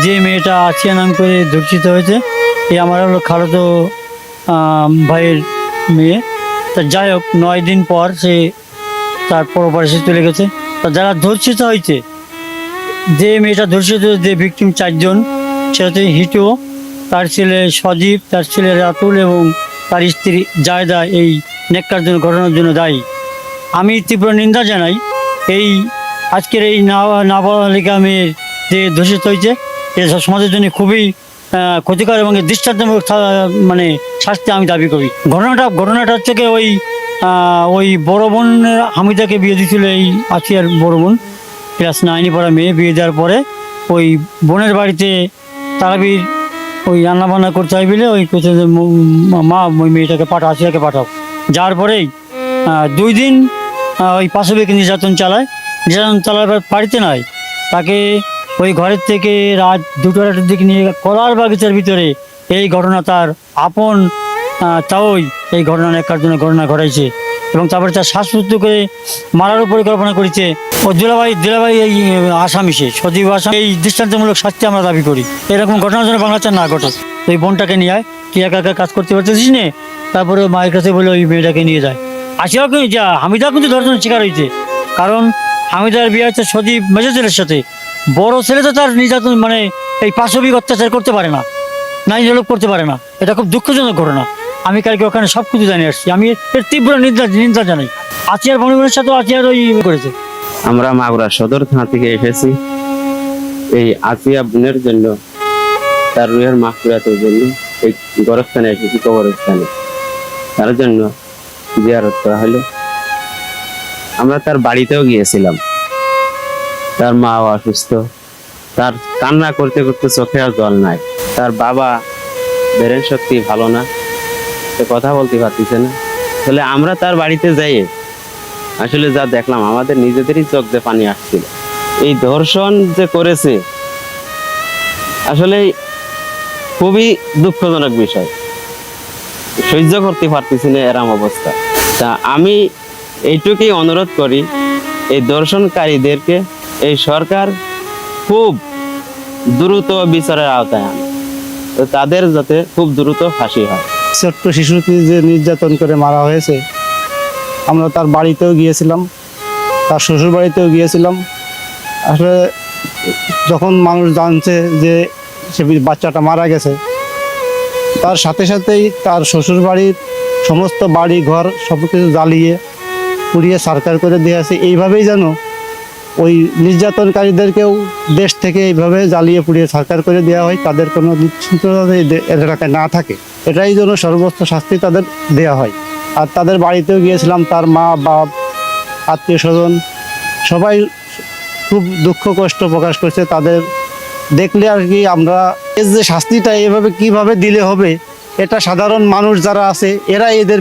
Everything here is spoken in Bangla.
যে মেয়েটা আসিয়া নাম করে ধর্ষিত হয়েছে, এ আমার হলো খালাতো ভাইয়ের মেয়ে। তা যাই হোক, 9 দিন পর সে তার পরপারে চলে গেছে। তা যারা ধর্ষিত হয়েছে, যে মেয়েটা ধর্ষিত, যে ভিকটিম 4 জন, সেটা হচ্ছে হিটু, তার ছেলে সজীব, তার ছেলে রাতুল এবং তার স্ত্রী জায়দা এই নেককার জন্য ঘটনার জন্য দায়ী। আমি তীব্র নিন্দা জানাই এই আজকের এই নাবালিকা মেয়ের যে ধর্ষিত হয়েছে, এটা সমাজের জন্য খুবই ক্ষতিকর এবং দৃষ্টান্তমূলক মানে শাস্তি আমি দাবি করি। ঘটনাটা হচ্ছে কি, ওই বড় বোন হামিদাকে বিয়ে দিয়েছিল এই আসিয়ার বড় বোন, ক্লাস 9 পড়া মেয়ে। বিয়ে দেওয়ার পরে ওই বোনের বাড়িতে তারাবির ওই রান্নাবান্না করতে হয় বলে ওই মা ওই মেয়েটাকে আসিয়াকে পাঠাও। যাওয়ার পরেই 2 দিন ওই পাশবিক নির্যাতন চালায় বাড়িতে নয়, তাকে ওই ঘরের থেকে রাত 2টা দিকে নিয়ে কলার বাগিচার ভিতরে এই ঘটনা তার আপন তাওই এই ঘটনা নেককার জন্য ঘটনা ঘটাইছে এবং তারপরে তার শ্বাসরুদ্ধ করে মারারও পরিকল্পনা করেছে। ও দিলাভাই এই আসামি, সে সজীব আসামি। এই দৃষ্টান্তমূলক শাস্তি আমরা দাবি করি। এরকম ঘটনার জন্য বাংলাদেশ না ঘটে। ওই বোনটাকে নিয়ে আয়, তুই একা একা কাজ করতে পারতেছিস নে। তারপরে মায়ের কাছে বলে ওই মেয়েটাকে নিয়ে যায়। আসিয়াও কিন্তু হামিদা কিন্তু ধর্ষণের শিকার হয়েছে, কারণ হামিদার বিয়ে হচ্ছে সজীব মেজো ছেলের সাথে। বড় ছেলে তো তার নির্যাতন মানে এই পাশবিক অত্যাচার করতে পারে না, নাই লোক করতে পারে না। এটা খুব দুঃখজনক ঘটনা। আমি কালকে ওখানে সব কিছু জানিয়ে আসছি। আমি এর তীব্র নিন্দা জানাই। আসিয়ার বোনের সাথে আসিয়ার ওই করেছে। আমরা মাগুরা সদর থানা থেকে এসেছি এই আসিয়া বোনের জন্য, তার রুহের মাগফিরাতের জন্য এই গোরস্থানে এসেছি, কবরস্থানে তার জন্য জিয়ারত করা হলো। আমরা তার বাড়িতেও গিয়েছিলাম। তার মাও অসুস্থ, তার কান্না করতে করতে চোখে আর জল নাই। তার বাবা ব্রেন শক্তি ভালো না, সে কথা বলতে পারতেছে না। তাহলে আমরা তার বাড়িতে যাই আসলে যা দেখলাম, আমাদের নিজেদেরই চোখ দিয়ে পানি আসছিল। এই ধর্ষণ যে করেছে আসলে খুবই দুঃখজনক বিষয়, সহ্য করতে পারতেছি না এরম অবস্থা। তা আমি এইটুকুই অনুরোধ করি, এই ধর্ষণকারীদেরকে এই সরকার খুব দ্রুত বিচারের আওতায় আনে, তো তাদের যাতে খুব দ্রুত ফাঁসি হয়। ছোট্ট শিশুকে যে নির্যাতন করে মারা হয়েছে, আমরা তার বাড়িতেও গিয়েছিলাম, তার শ্বশুর বাড়িতেও গিয়েছিলাম। আসলে যখন মানুষ জানছে যে সে বাচ্চাটা মারা গেছে, তার সাথে সাথেই তার শ্বশুর বাড়ির সমস্ত বাড়ি ঘর সব কিছু জ্বালিয়ে পুড়িয়ে সারকার করে দিয়েছে। এইভাবেই যেন ওই নির্যাতনকারীদেরকেও দেশ থেকে এইভাবে জ্বালিয়ে পুড়িয়ে সারকার করে দেওয়া হয়, তাদের কোনো এলাকায় না থাকে, এটাই যেন সর্বোচ্চ শাস্তি তাদের দেওয়া হয়। আর তাদের বাড়িতেও গিয়েছিলাম, তার মা বাপ আত্মীয় স্বজন সবাই খুব দুঃখ কষ্ট প্রকাশ করছে। তাদের দেখলে আর কি আমরা এর যে শাস্তিটা এভাবে কিভাবে দিলে হবে, এটা সাধারণ মানুষ যারা আছে এরা এদের